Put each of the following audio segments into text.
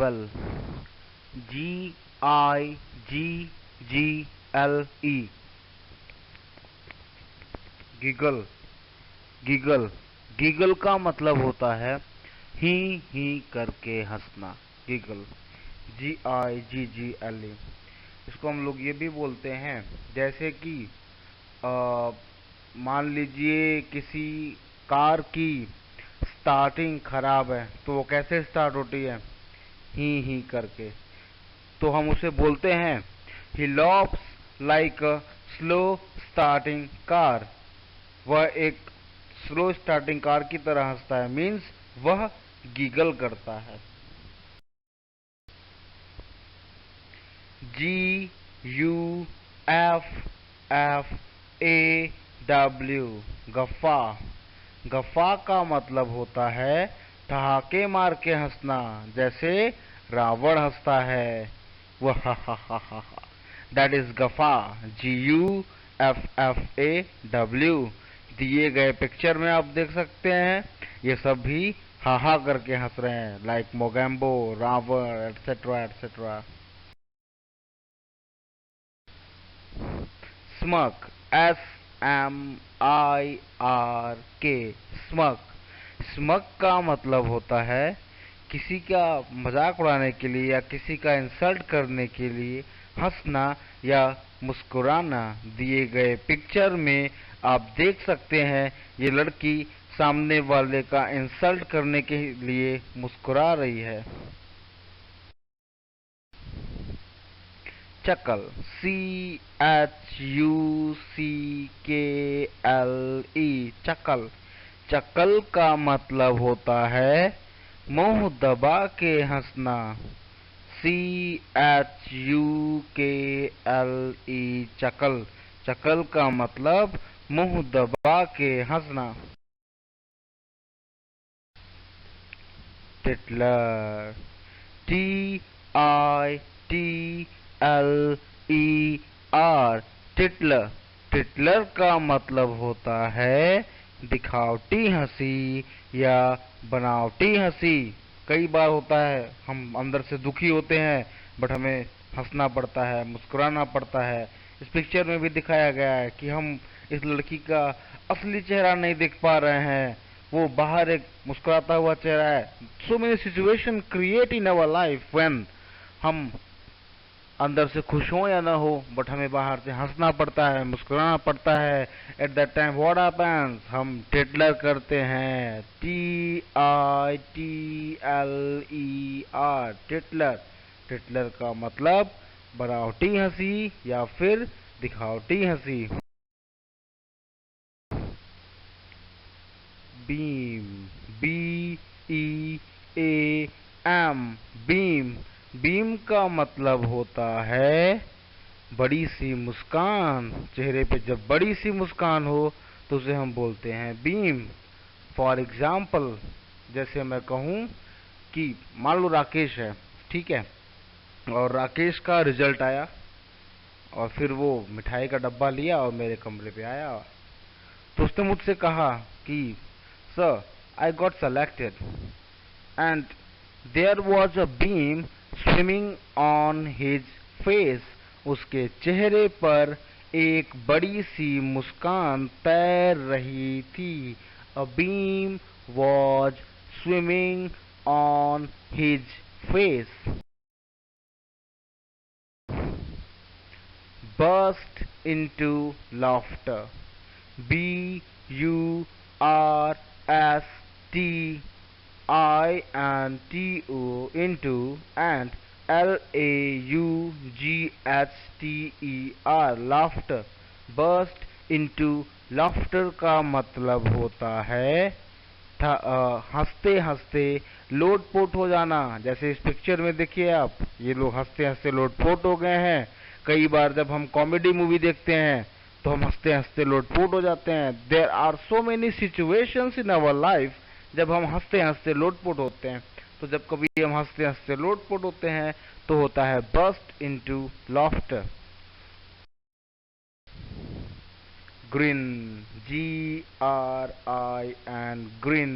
Well, Gigggle, giggle, giggle, giggle का मतलब होता है ही करके हंसना। Giggle, Giggle। इसको हम लोग ये भी बोलते हैं, जैसे कि मान लीजिए किसी कार की स्टार्टिंग खराब है तो वो कैसे स्टार्ट होती है, ही करके। तो हम उसे बोलते हैं he lopes like a slow starting car. वह एक स्लो स्टार्टिंग कार की तरह हंसता है, मीन्स वह गीगल करता है। Guffaww, गफ्फा। गफ्फा का मतलब होता है ठहाके मार के हंसना, जैसे रावण हंसता है, वह हा। That is guffaw, Guffaww। दिए गए पिक्चर में आप देख सकते हैं ये सब भी हाहा करके हंस रहे हैं, like Mogambo, Ravan, etcetera etcetera. Smirk, SMIRK, smirk. Smirk का मतलब होता है किसी का मजाक उड़ाने के लिए या किसी का इंसल्ट करने के लिए हंसना या मुस्कुराना। दिए गए पिक्चर में आप देख सकते हैं ये लड़की सामने वाले का इंसल्ट करने के लिए मुस्कुरा रही है। चकल, CHUCKLE, चकल। चकल का मतलब होता है मुंह दबा के हंसना, CHUKLE, चकल। चकल का मतलब मुंह दबा के हंसना। टिटलर, TITLER, टिटलर। टिटलर का मतलब होता है दिखावटी हंसी या बनावटी हंसी। कई बार होता है हम अंदर से दुखी होते हैं बट हमें हंसना पड़ता है, मुस्कुराना पड़ता है। इस पिक्चर में भी दिखाया गया है कि हम इस लड़की का असली चेहरा नहीं देख पा रहे हैं, वो बाहर एक मुस्कुराता हुआ चेहरा है। So many situation create in our life when हम अंदर से खुश हो या ना हो बट हमें बाहर से हंसना पड़ता है, मुस्कुराना पड़ता है। At that time what happens, हम टिटलर करते हैं, TITLER, टिटलर। टिटलर का मतलब बनावटी हंसी या फिर दिखावटी हंसी। Beam, BEAM, beam. बीम का मतलब होता है बड़ी सी मुस्कान। चेहरे पे जब बड़ी सी मुस्कान हो तो उसे हम बोलते हैं बीम। फॉर एग्जाम्पल, जैसे मैं कहूँ कि मान लो राकेश है, ठीक है, और राकेश का रिजल्ट आया और फिर वो मिठाई का डब्बा लिया और मेरे कमरे पे आया, तो उसने मुझसे कहा कि sir, I got selected and there was a beam swimming on his face. उसके चेहरे पर एक बड़ी सी मुस्कान तैर रही थी। A beam was swimming on his face. Burst into laughter, BURSTINTO, into, and LAUGHTER, laughter। burst into laughter का मतलब होता है हंसते हंसते लोटपोट हो जाना। जैसे इस पिक्चर में देखिए आप, ये लोग हंसते हंसते लोटपोट हो गए हैं। कई बार जब हम कॉमेडी मूवी देखते हैं तो हम हंसते हंसते लोटपोट हो जाते हैं। There are so many situations in our life जब हम हंसते हंसते लोटपोट होते हैं। तो जब कभी हम हंसते हंसते लोटपोट होते हैं तो होता है burst into laughter. Green, GRIN, green.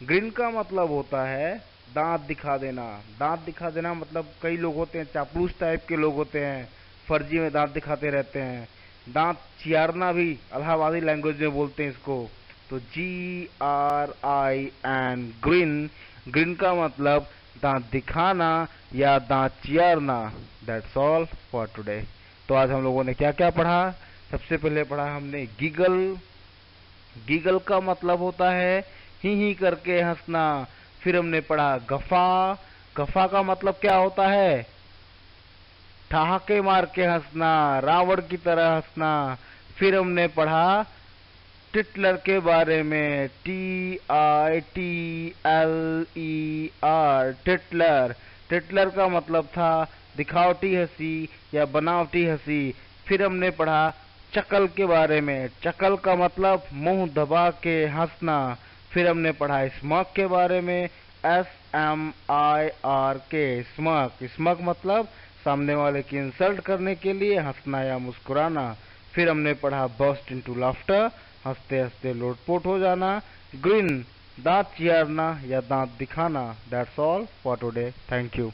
Green का मतलब होता है दांत दिखा देना। दांत दिखा देना मतलब कई लोग होते हैं चापलूस टाइप के लोग होते हैं, फर्जी में दांत दिखाते रहते हैं। दांत चियारना भी इलाहाबादी लैंग्वेज में बोलते हैं इसको। तो GRIN, ग्रिन। ग्रिन का मतलब दांत दिखाना या दांत चियारना। That's all for today. तो आज हम लोगों ने क्या क्या पढ़ा? सबसे पहले पढ़ा हमने गीगल। गीगल का मतलब होता है ही करके हंसना। फिर हमने पढ़ा गफा। गफा का मतलब क्या होता है? ठहाके मार के हंसना, रावण की तरह हंसना। फिर हमने पढ़ा टिटलर के बारे में, TITLER, टिटलर। टिटलर का मतलब था दिखावटी हंसी या बनावटी हंसी। फिर हमने पढ़ा चकल के बारे में। चकल का मतलब मुंह दबा के हंसना। फिर हमने पढ़ा स्मक के बारे में, SMIRK, स्मक। स्मक मतलब सामने वाले की इंसल्ट करने के लिए हंसना या मुस्कुराना। फिर हमने पढ़ा बर्स्ट इनटू लाफ्टर, हंसते हंसते लोटपोट हो जाना। ग्रिन, दांत चियारना या दांत दिखाना। That's all for today. Thank you.